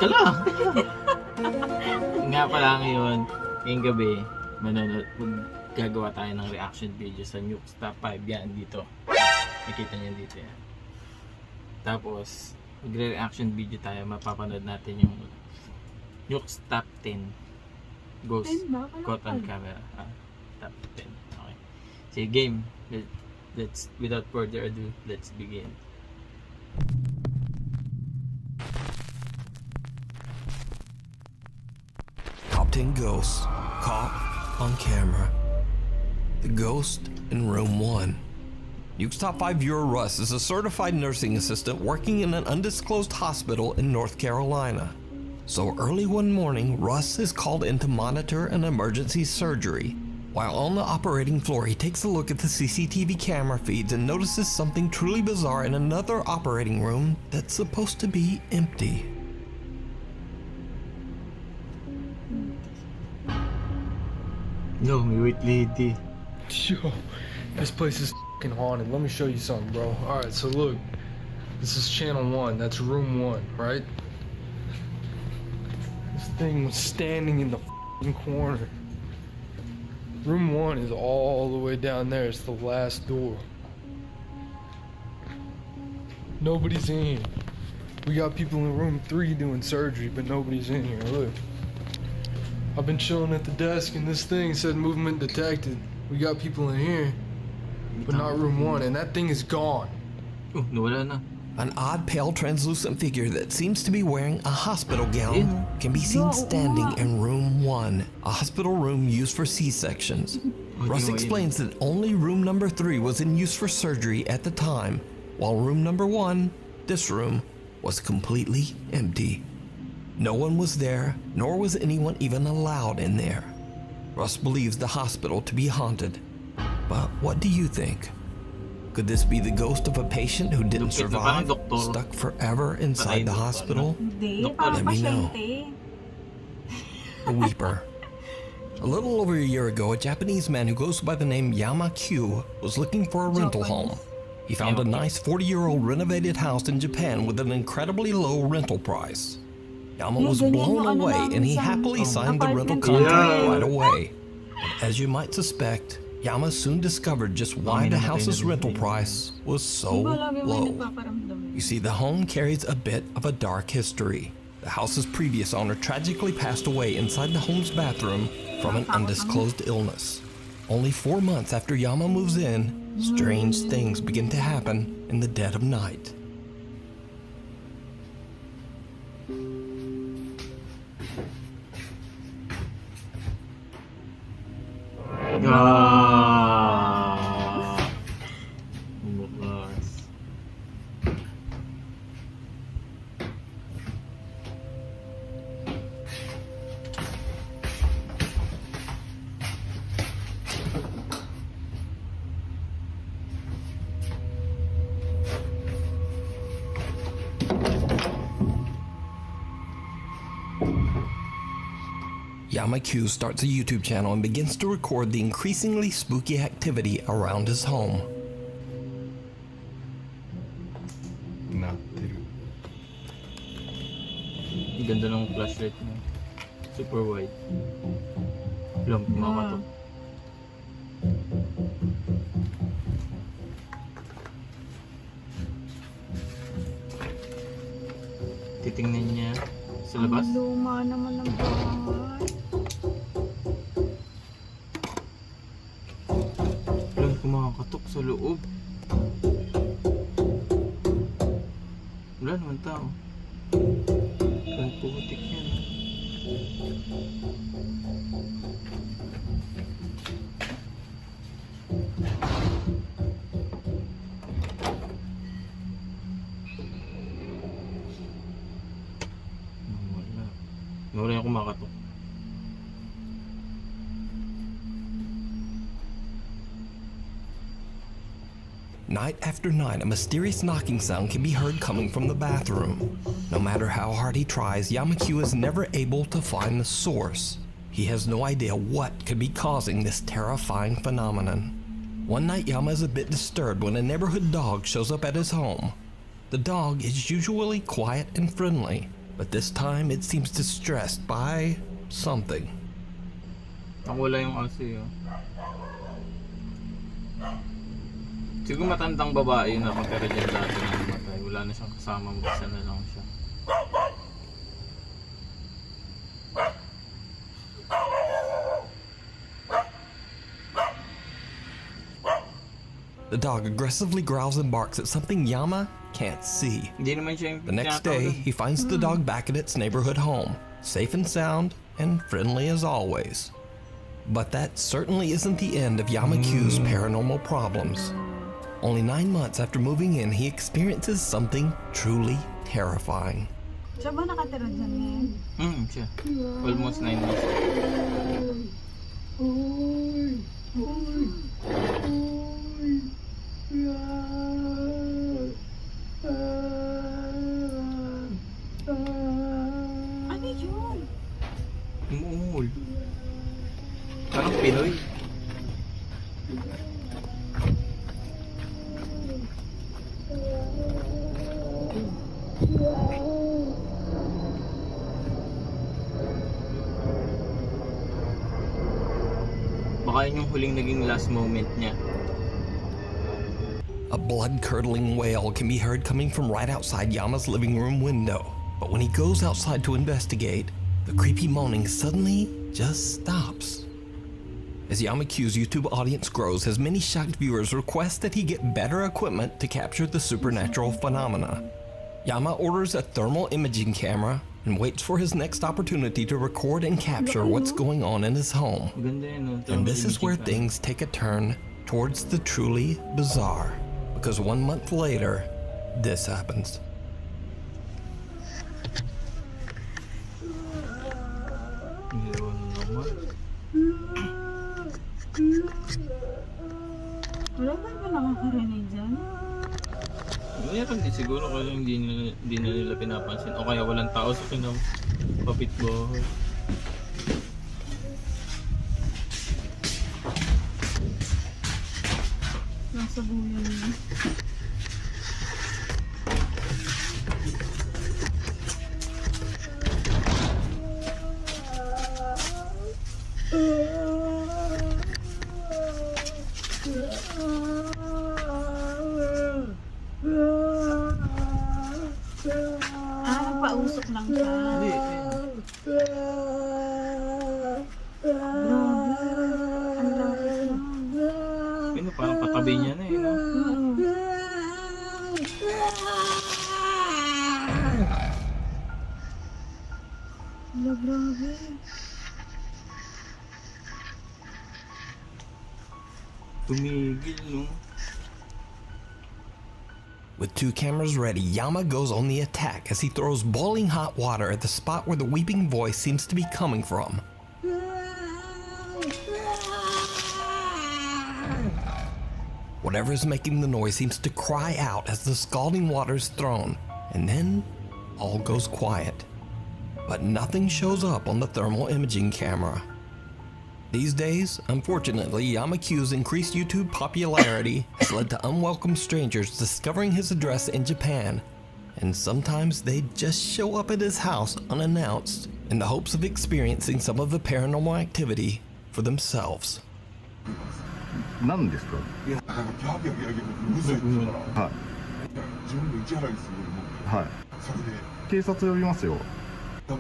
ka lang. Nga pala ngayon, ngayong gabi, gagawa tayo ng reaction video sa Nuke's Top 5. Yan, dito. Nakita niyo dito yan. Tapos, magre-reaction video tayo. Mapapanood natin yung Nuke's Top 10 Ghost Caught on Camera. Top 10. Okay. Sige, game. Let's, without further ado, let's begin. Top 10 ghosts caught on camera. The ghost in room 1. Nuke's Top 5 viewer Russ is a certified nursing assistant working in an undisclosed hospital in North Carolina. So early one morning, Russ is called in to monitor an emergency surgery. While on the operating floor, he takes a look at the CCTV camera feeds and notices something truly bizarre in another operating room that's supposed to be empty. No, may wait lady. Yo, this place is f***ing haunted. Let me show you something, bro. Alright, so look. This is channel 1. That's room 1, right? This thing was standing in the f***ing corner. Room 1 is all the way down there. It's the last door. Nobody's in here. We got people in room 3 doing surgery, but nobody's in here. Look. I've been chilling at the desk and this thing said movement detected. We got people in here, but not room 1, and that thing is gone. Oh, nawala na. An odd, pale, translucent figure that seems to be wearing a hospital gown can be seen standing in room 1, a hospital room used for C-sections. Russ explains that only room number 3 was in use for surgery at the time, while room number 1, this room, was completely empty. No one was there, nor was anyone even allowed in there. Russ believes the hospital to be haunted. But what do you think? Could this be the ghost of a patient who didn't survive, stuck forever inside the hospital? Let me know. The Weeper. A little over a year ago, a Japanese man who goes by the name Yama Q was looking for a rental home. He found a nice 40-year-old renovated house in Japan with an incredibly low rental price. Yama was blown away and he happily signed the rental contract right away. But as you might suspect, Yama soon discovered just why the house's rental price was so low. You see, the home carries a bit of a dark history. The house's previous owner tragically passed away inside the home's bathroom from an undisclosed illness. Only 4 months after Yama moves in, strange things begin to happen in the dead of night. Bukas. Yama Q starts a YouTube channel and begins to record the increasingly spooky activity around his home. Ang ganda ng flashlight mo. Super wide. Lang, kumakatok. Titingnan niya sa labas. Ang luma naman ng bahay. Lang, kumakatok sa loob. Wala naman tao. Ang putik yan. Wala. Wala yung kumakatok. Night after night, a mysterious knocking sound can be heard coming from the bathroom. No matter how hard he tries, Yama Q is never able to find the source. He has no idea what could be causing this terrifying phenomenon. One night, Yama is a bit disturbed when a neighborhood dog shows up at his home. The dog is usually quiet and friendly, but this time it seems distressed by something. Nakawala yung aso yun. Siguro matandang babae yun nakatira dyan dati na namatay. Wala na siyang kasama, mag-isa na lang siya. The dog aggressively growls and barks at something Yama can't see. Hindi naman siya yung The next day, he finds the dog back at its neighborhood home, safe and sound and friendly as always. But that certainly isn't the end of Yama-Q's paranormal problems. Only 9 months after moving in, he experiences something truly terrifying. Siya ba nakatira dyan ngayon? Siya. Almost 9 months. Ano yun? Umuul. Parang Pinoy. Baka yun yung huling naging last moment niya. A blood-curdling wail can be heard coming from right outside Yama's living room window. But when he goes outside to investigate, the creepy moaning suddenly just stops. As Yama-Q's YouTube audience grows, his many shocked viewers request that he get better equipment to capture the supernatural phenomena. Yama orders a thermal imaging camera and waits for his next opportunity to record and capture what's going on in his home. Ganda yun, no? And this is where things take a turn towards the truly bizarre. Because 1 month later, this happens. Wala ba ba nakakarinig dyan? Meron din siguro kaya hindi na nila pinapansin. O kaya walang tao sa kapitbahay. Nasa buyan niya. Nagpausok lang siya. Hindi. Ang lapit lang. Ano, parang patabi niya na eh, no? Wala, grabe. Tumigil, no? With 2 cameras ready, Yama goes on the attack as he throws boiling hot water at the spot where the weeping voice seems to be coming from. Whatever is making the noise seems to cry out as the scalding water is thrown, and then all goes quiet. But nothing shows up on the thermal imaging camera. These days, unfortunately, Yama-Q's increased YouTube popularity has led to unwelcome strangers discovering his address in Japan, and sometimes they just show up at his house unannounced in the hopes of experiencing some of the paranormal activity for themselves. 何ですか。いや、ギャーギャーギャーギャーうずいですから、はい。自分の打ち払いするよりも、はい。それで、警察呼びますよ。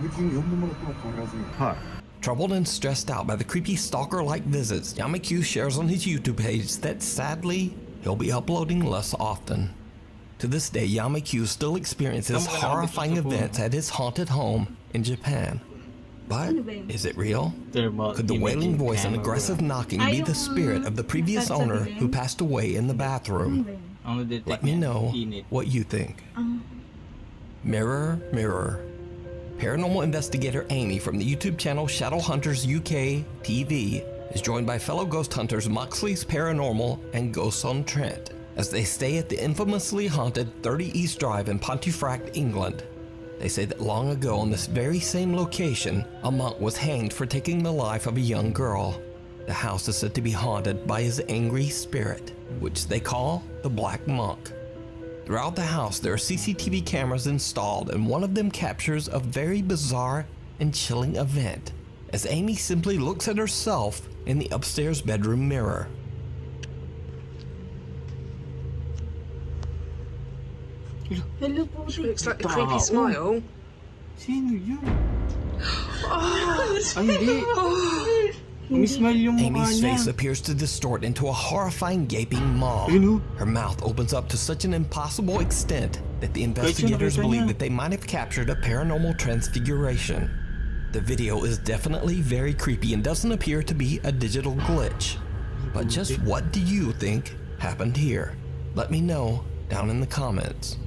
別に呼んでもらっても変わらずに。はい。 Troubled and stressed out by the creepy stalker-like visits, Yama-Q shares on his YouTube page that sadly, he'll be uploading less often. To this day, Yama-Q still experiences horrifying events at his haunted home in Japan. But is it real? Could the wailing voice and aggressive knocking be the spirit of the previous owner who passed away in the bathroom? Let me know what you think. Mirror, mirror. Paranormal investigator Amy from the YouTube channel Shadowhunters UK TV is joined by fellow ghost hunters Moxley's Paranormal and Ghosts on Trent as they stay at the infamously haunted 30 East Drive in Pontefract, England. They say that long ago on this very same location, a monk was hanged for taking the life of a young girl. The house is said to be haunted by his angry spirit, which they call the Black Monk. Throughout the house, there are CCTV cameras installed, and one of them captures a very bizarre and chilling event as Amy simply looks at herself in the upstairs bedroom mirror. Hello po. Looks like a creepy smile. Sino yun? Ay, hindi. Umismile yung mukha Amy's niya. face appears to distort into a horrifying gaping maw. Ayun, oh. Her mouth opens up to such an impossible extent that the investigators nakita believe niya. that they might have captured a paranormal transfiguration. The video is definitely very creepy and doesn't appear to be a digital glitch. But just what do you think happened here? Let me know down in the comments.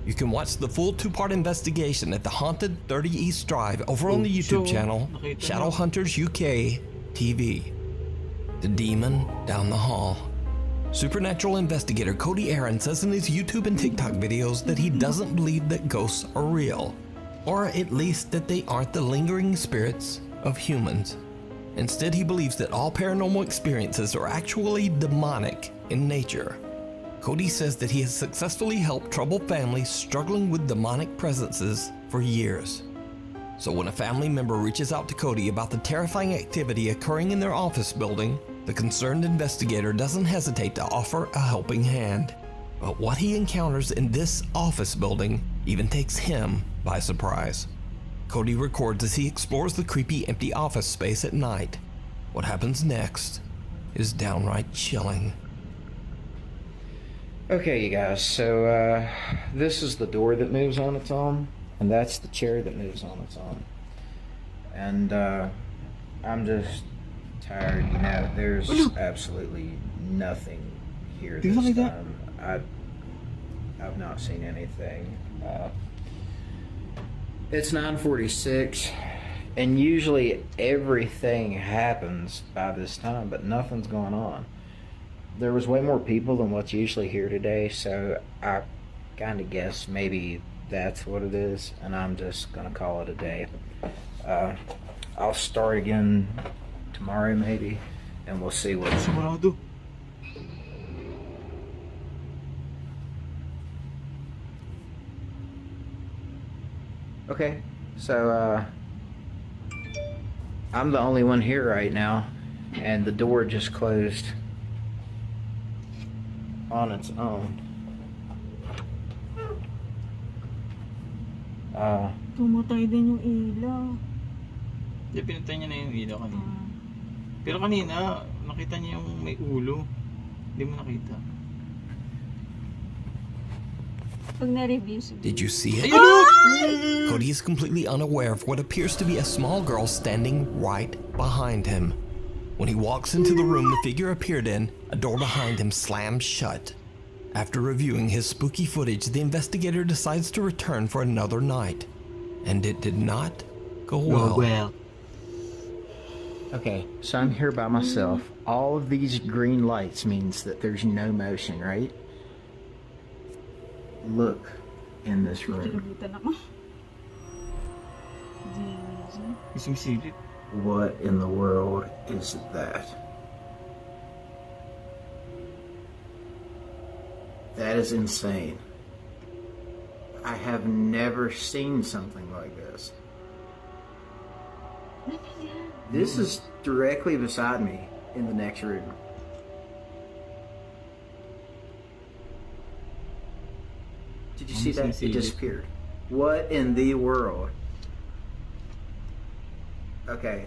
You can watch the full 2-part investigation at the Haunted 30 East Drive over on the YouTube channel Shadowhunters UK TV. The Demon Down the Hall. Supernatural investigator Cody Aaron says in his YouTube and TikTok videos that he doesn't believe that ghosts are real, or at least that they aren't the lingering spirits of humans. Instead, he believes that all paranormal experiences are actually demonic in nature. Cody says that he has successfully helped troubled families struggling with demonic presences for years. So when a family member reaches out to Cody about the terrifying activity occurring in their office building, the concerned investigator doesn't hesitate to offer a helping hand. But what he encounters in this office building even takes him by surprise. Cody records as he explores the creepy empty office space at night. What happens next is downright chilling. Okay, you guys, so this is the door that moves on its own, and that's the chair that moves on its own. And I'm just tired, you know, there's absolutely nothing here this time. I've not seen anything. It's 9:46, and usually everything happens by this time, but nothing's going on. There was way more people than what's usually here today, so I kind of guess maybe that's what it is, and I'm just gonna call it a day. I'll start again tomorrow maybe, and we'll see what. Sigurado. Okay, so I'm the only one here right now, and the door just closed on its own. Pumatay din yung ilaw. Hindi, pinatay niya na yung ilaw kanina. Pero kanina, nakita niya yung may ulo. Hindi mo nakita. Pag na-review siguro. Did you see it? Cody is completely unaware of what appears to be a small girl standing right behind him. When he walks into the room the figure appeared in, a door behind him slams shut. After reviewing his spooky footage, the investigator decides to return for another night. And it did not go well. Okay, so I'm here by myself. All of these green lights means that there's no motion, right? Look in this room. Kinabutan ako. Jesus. Isang silip. What in the world is that? That is insane. I have never seen something like this. This is directly beside me in the next room. Did you see that? It disappeared. What in the world? Okay.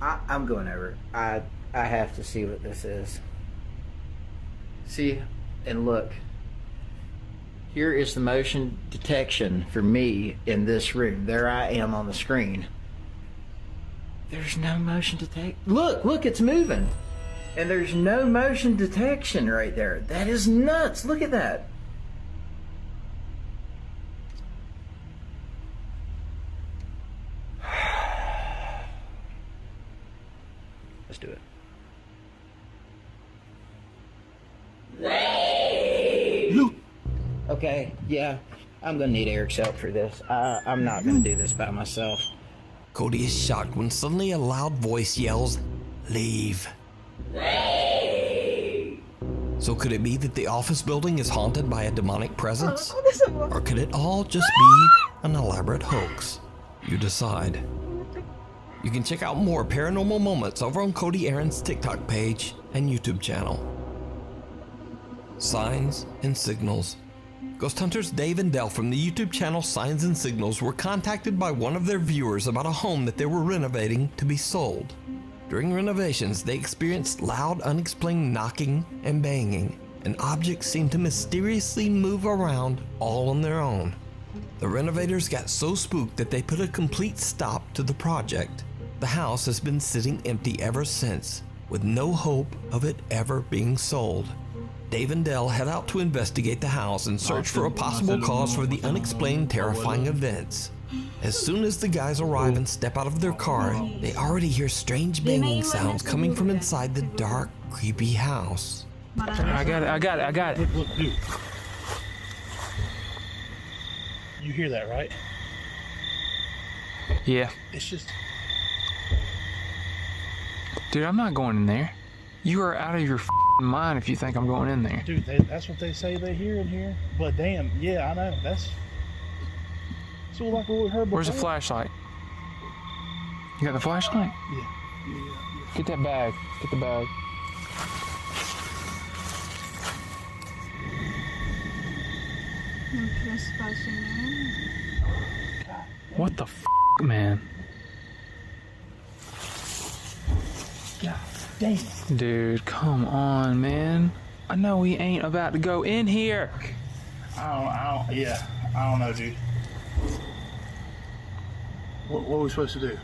I'm going over. I have to see what this is. See, and look. Here is the motion detection for me in this room. There I am on the screen. There's no motion detect. Look, it's moving. And there's no motion detection right there. That is nuts. Look at that. Let's do it. Okay, yeah, I'm gonna need Eric's help for this. I'm not gonna do this by myself. Cody is shocked when suddenly a loud voice yells, "Leave." So could it be that the office building is haunted by a demonic presence? Ako na sa mga. Or could it all just be an elaborate hoax? You decide. You can check out more paranormal moments over on Cody Aaron's TikTok page and YouTube channel. Signs and Signals. Ghost hunters Dave and Dell from the YouTube channel Signs and Signals were contacted by one of their viewers about a home that they were renovating to be sold. During renovations, they experienced loud, unexplained knocking and banging, and objects seemed to mysteriously move around all on their own. The renovators got so spooked that they put a complete stop to the project. The house has been sitting empty ever since, with no hope of it ever being sold. Dave and Dell head out to investigate the house and search for a possible cause for the unexplained terrifying events. As soon as the guys arrive and step out of their car, they already hear strange banging sounds coming from inside the dark, creepy house. I got it. Look, dude. You hear that, right? Yeah. It's just... Dude, I'm not going in there. You are out of your mind if you think I'm going in there. Dude, that's what they say they hear in here. But damn, yeah, I know. That's... So like what we heard before. Where's the flashlight? You got the flashlight? Yeah. Get that bag. Get the bag. Yung trespassing na yan. What the man? God damn. Dude, come on, man. I know we ain't about to go in here. I don't know, dude. What were we supposed to do?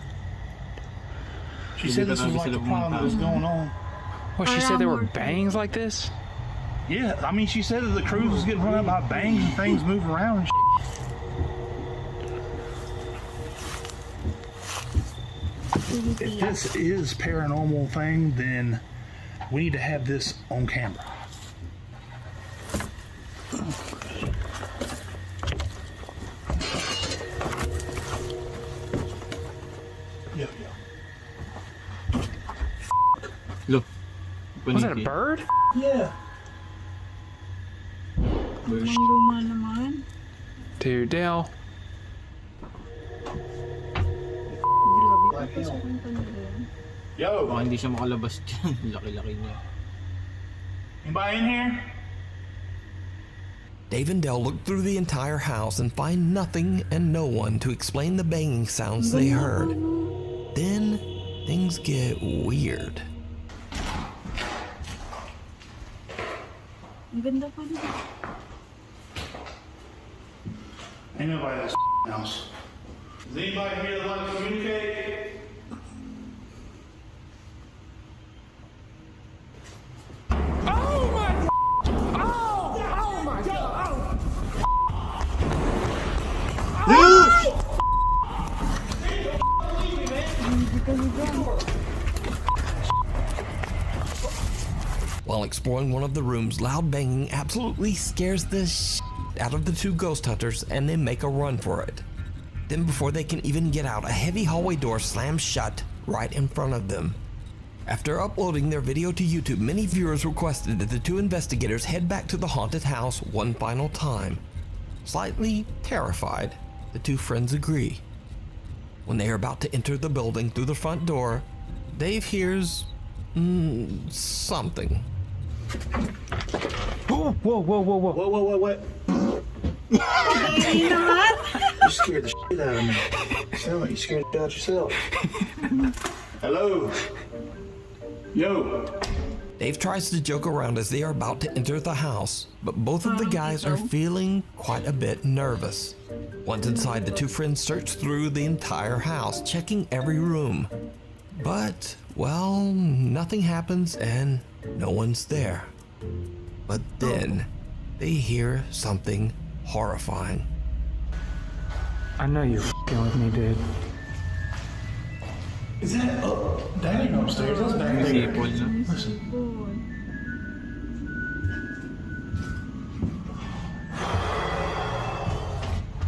She said this was like the problem that was going on. What, she said there were bangs like this? Yeah, I mean, she said that the cruise was getting run up by bangs and things moving around and If this is paranormal thing, then we need to have this on camera. Yeah. Look. Was that a bird? Yeah. Luma naman. Dude, Dale. Grabe ka sa punta Yo, Baka hindi siya makalabas dyan. Laki-laki niya. anybody in here? Dave and Dell look through the entire house and find nothing and no one to explain the banging sounds they heard. Then things get weird. Ang ganda pa rin. Ain't nobody in this house. Is anybody here that like to communicate? While exploring one of the rooms, loud banging absolutely scares the out of the two ghost hunters and they make a run for it. Then before they can even get out, a heavy hallway door slams shut right in front of them. After uploading their video to YouTube, many viewers requested that the two investigators head back to the haunted house one final time. Slightly terrified, the two friends agree. When they are about to enter the building through the front door, Dave hears something. Whoa, what? Hindi naman. You scared the shit out of me. Sound like you scared the out yourself. Hello? Yo. Dave tries to joke around as they are about to enter the house, but both of the guys are feeling quite a bit nervous. Once inside, the two friends search through the entire house, checking every room. But, well, nothing happens and no one's there. But then, they hear something horrifying. I know you're f***ing with me, dude. Is that up? That ain't upstairs. That's back there. Sipol na. Listen.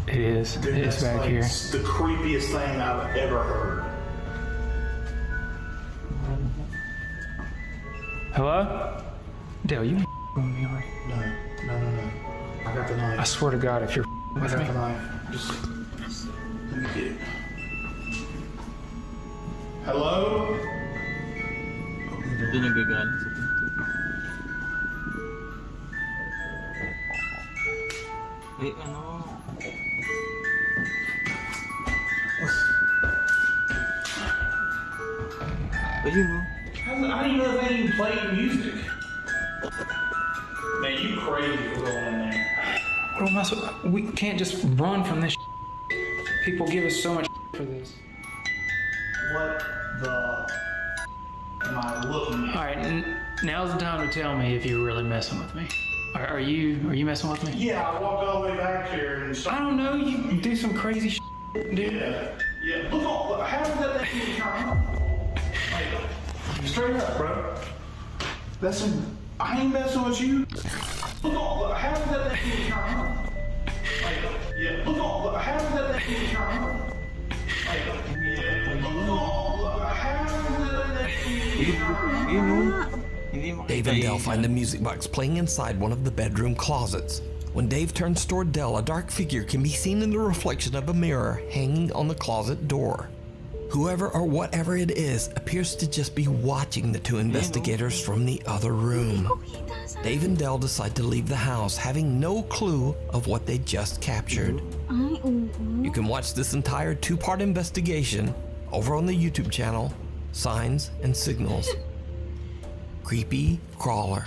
It is. Dude, It's that's back like here. the creepiest thing I've ever heard. Hello? Dale, you Amelia. No. I got the knife. I swear to God, if you're I with got me. the knife. Just let me get it. Hello? Ito nagagaling sa pinto. Eh, ano? Ayun, no? How do you know if they even played music? Man, you crazy for going in there. What am I supposed? We can't just run from this. People give us so much for this. What the am I looking at? All right, now's the time to tell me if you're really messing with me. Are you messing with me? Yeah, I walked all the way back here and I started. don't know. You do some crazy dude. Yeah. Look, how did that thing even turn on? Like, straight up, bro. That's some. I ain't messing with you. Look, how did that thing even turn on? Like, look, how did that thing even turn on? Like, how did that thing even turn on? Ayun, no? Hindi makita Dave and Dell yun. find a music box playing inside one of the bedroom closets. When Dave turns toward Dell, a dark figure can be seen in the reflection of a mirror hanging on the closet door. Whoever or whatever it is appears to just be watching the two investigators from the other room. Dave and Dell decide to leave the house, having no clue of what they just captured. Ay, oo. You can watch this entire two-part investigation over on the YouTube channel, Signs and Signals. Creepy Crawler.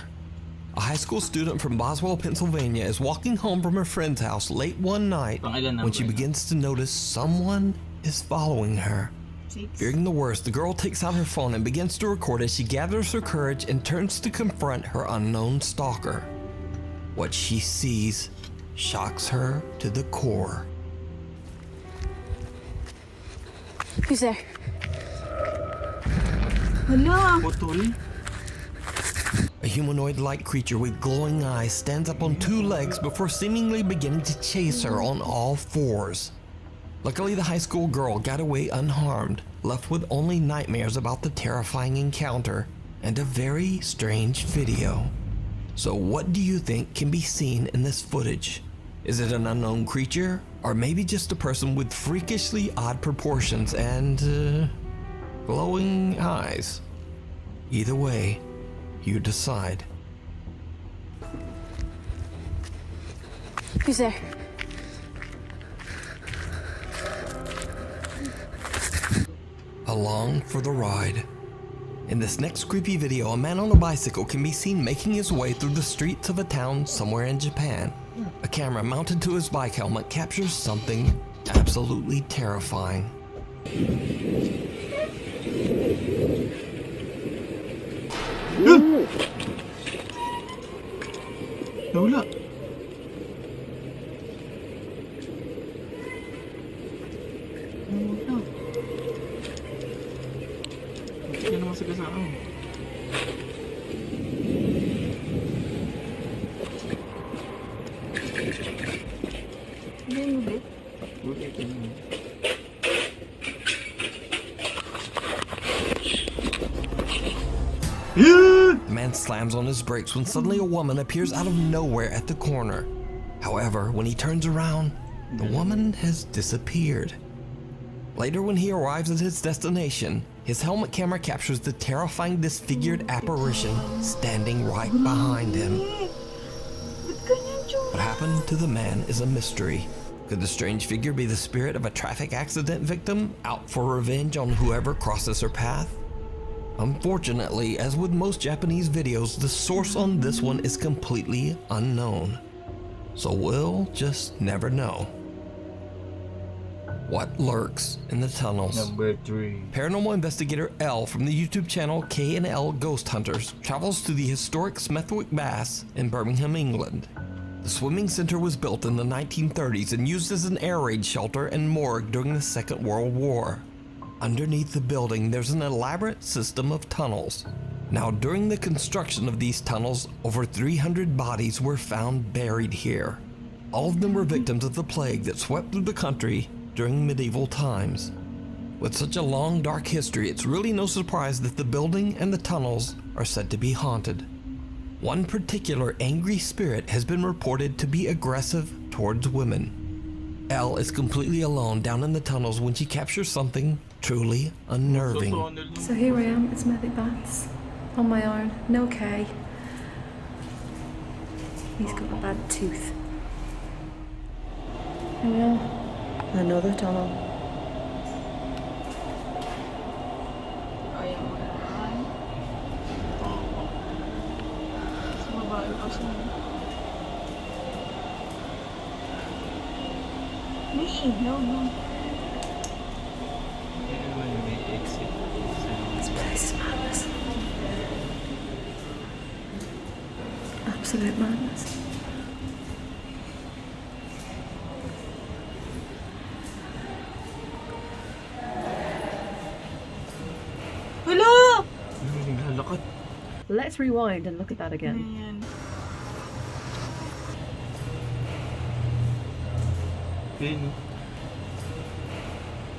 A high school student from Boswell, Pennsylvania is walking home from her friend's house late one night when she begins to notice someone is following her. Fearing the worst, the girl takes out her phone and begins to record as she gathers her courage and turns to confront her unknown stalker. What she sees shocks her to the core. Who's there? Hala! Putol. A humanoid-like creature with glowing eyes stands up on two legs before seemingly beginning to chase her on all fours. Luckily, the high school girl got away unharmed, left with only nightmares about the terrifying encounter and a very strange video. So what do you think can be seen in this footage? Is it an unknown creature, or maybe just a person with freakishly odd proportions and glowing eyes? Either way, you decide. Who's there? Along for the ride. In this next creepy video, a man on a bicycle can be seen making his way through the streets of a town somewhere in Japan. A camera mounted to his bike helmet captures something absolutely terrifying. Nawala. Nawala. Hindi naman sa kasama. Hindi mo ulit? Ulit ka naman. The man slams on his brakes when suddenly a woman appears out of nowhere at the corner. However, when he turns around, the woman has disappeared. Later, when he arrives at his destination, his helmet camera captures the terrifying disfigured apparition standing right behind him. What happened to the man is a mystery. Could the strange figure be the spirit of a traffic accident victim out for revenge on whoever crosses her path? Unfortunately, as with most Japanese videos, the source on this one is completely unknown. So we'll just never know. What lurks in the tunnels? Number 3. Paranormal investigator L from the YouTube channel K&L Ghost Hunters travels to the historic Smethwick Baths in Birmingham, England. The swimming center was built in the 1930s and used as an air raid shelter and morgue during the Second World War. Underneath the building, there's an elaborate system of tunnels. Now, during the construction of these tunnels, over 300 bodies were found buried here. All of them were victims of the plague that swept through the country during medieval times. With such a long, dark history, it's really no surprise that the building and the tunnels are said to be haunted. One particular angry spirit has been reported to be aggressive towards women. Elle is completely alone down in the tunnels when she captures something truly unnerving. So here I am, it's Medic Bats, on my own, no K. He's got a bad tooth. Here we are, another tunnel. No. This place is madness. Absolute madness. Hello! Let's rewind and look at that again. Ayan.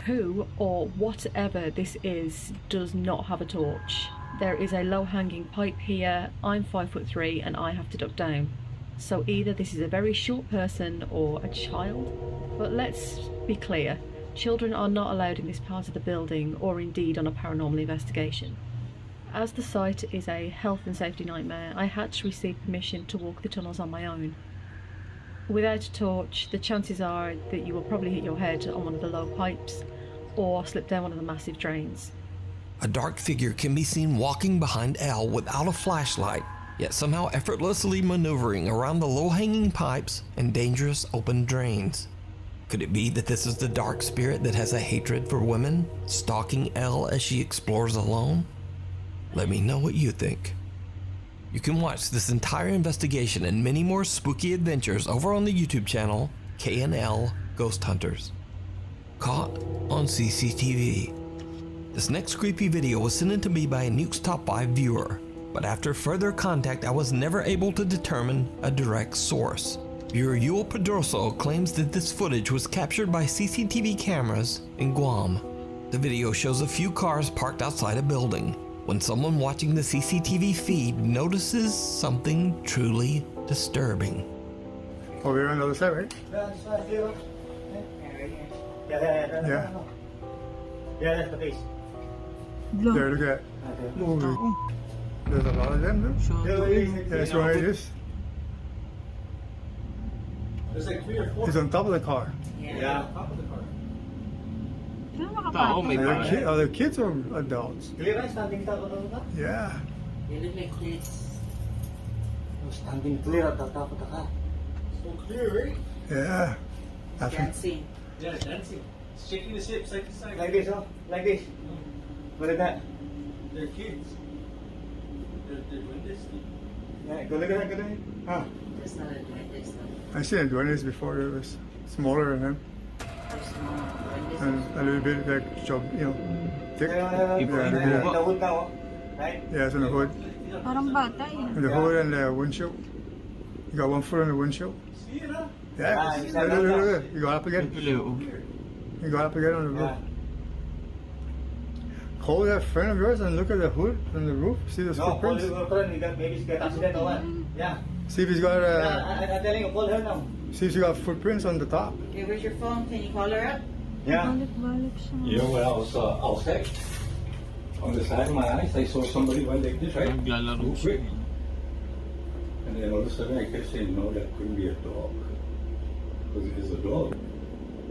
Who or whatever this is does not have a torch. There is a low-hanging pipe here. I'm 5'3" and I have to duck down. So either this is a very short person or a child. But let's be clear, children are not allowed in this part of the building or indeed on a paranormal investigation. As the site is a health and safety nightmare, I had to receive permission to walk the tunnels on my own. Without a torch, the chances are that you will probably hit your head on one of the low pipes or slip down one of the massive drains. A dark figure can be seen walking behind Elle without a flashlight, yet somehow effortlessly maneuvering around the low-hanging pipes and dangerous open drains. Could it be that this is the dark spirit that has a hatred for women, stalking Elle as she explores alone? Let me know what you think. You can watch this entire investigation and many more spooky adventures over on the YouTube channel K&L Ghost Hunters. Caught on CCTV. This next creepy video was sent in to me by a Nukes Top 5 viewer, but after further contact I was never able to determine a direct source. Viewer Yul Pedroso claims that this footage was captured by CCTV cameras in Guam. The video shows a few cars parked outside a building, when someone watching the CCTV feed notices something truly disturbing. Oh, we're on the other side, right? Yeah. Yeah, that's the face. There, look at that. Holy. There's a lot of them, though. That's what it is. There's like 3 or 4. He's on top of the car. Yeah. On top of the car. Are they kids or adults? Standing top of the car? Yeah. They look like this. Standing clear at the top of the car. So clear, right? Yeah. Dancing. Yeah, dancing. Shaking the ship side to side. Like this, oh? Like this. Look at that. They're kids. They're doing this. Yeah, go look at that, go look at that. Huh? It's not like this. I seen them doing this before. It was smaller than him. And a little bit like job, you know, thick. The hood now, right? Yeah, it's on the hood. Parang bata eh. And the hood and the windshield. You got one foot on the windshield. Yeah. Look. You got up again. You got up again on the roof. Call that friend of yours and look at the hood and the roof. See the footprints? Yeah. See if he's got I'm telling you, call her now. see if he got footprints on the top. Okay, where's your phone? Can you call her up? Yeah. Balik-balik siya. You know, when I was outside, on the side of my eyes, I saw somebody went like this, right? Real quick. And then all of a sudden I kept saying, no, that couldn't be a dog. Because if it's a dog,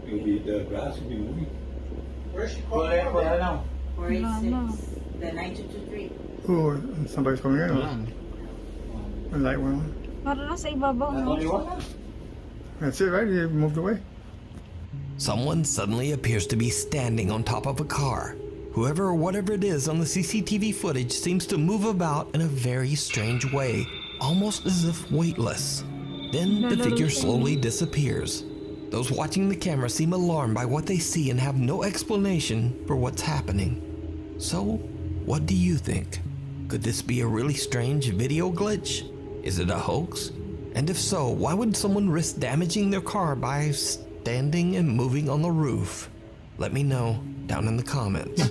it would be, the grass would be moving. Where's she calling her now? 486. The 9223. Oh, and somebody's coming in. The light went on. Para na sa ibabaw, no? That's it, right? He moved away. Someone suddenly appears to be standing on top of a car. Whoever or whatever it is on the CCTV footage seems to move about in a very strange way, almost as if weightless. Then the figure slowly disappears. Those watching the camera seem alarmed by what they see and have no explanation for what's happening. So, what do you think? Could this be a really strange video glitch? Is it a hoax? And if so, why would someone risk damaging their car by standing and moving on the roof? Let me know down in the comments.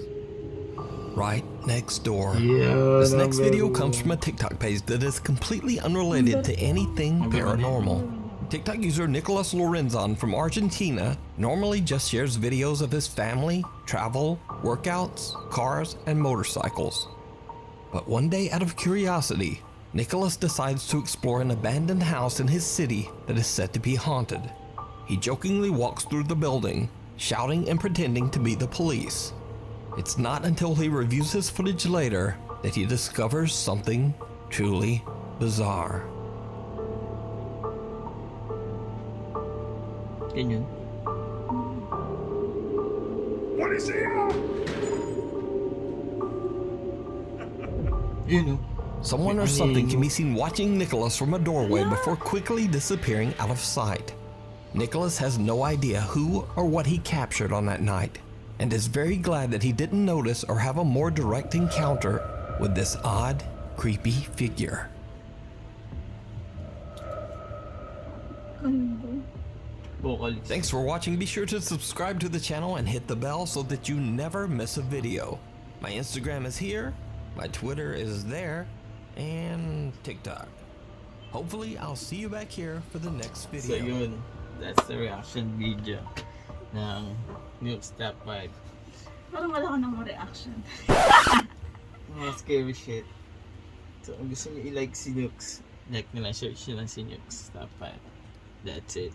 Right next door. Yeah, This next video number comes from a TikTok page that is completely unrelated to anything paranormal. TikTok user Nicholas Lorenzon from Argentina normally just shares videos of his family, travel, workouts, cars, and motorcycles. But one day, out of curiosity, Nicholas decides to explore an abandoned house in his city that is said to be haunted. He jokingly walks through the building, shouting and pretending to be the police. It's not until he reviews his footage later that he discovers something truly bizarre. Ganyan. You know. Someone or something can be seen watching Nicholas from a doorway before quickly disappearing out of sight. Nicholas has no idea who or what he captured on that night, and is very glad that he didn't notice or have a more direct encounter with this odd, creepy figure. Thanks for watching. Be sure to subscribe to the channel and hit the bell so that you never miss a video. My Instagram is here, my Twitter is there, and TikTok. Hopefully, I'll see you back here for the next video. So yun, that's the reaction video ng Nukes Top 5. Parang wala ka nang reaction. Mga scary shit. So kung gusto nyo i-like si Nukes, like nyo lang, search nyo lang si Nukes Top 5. That's it.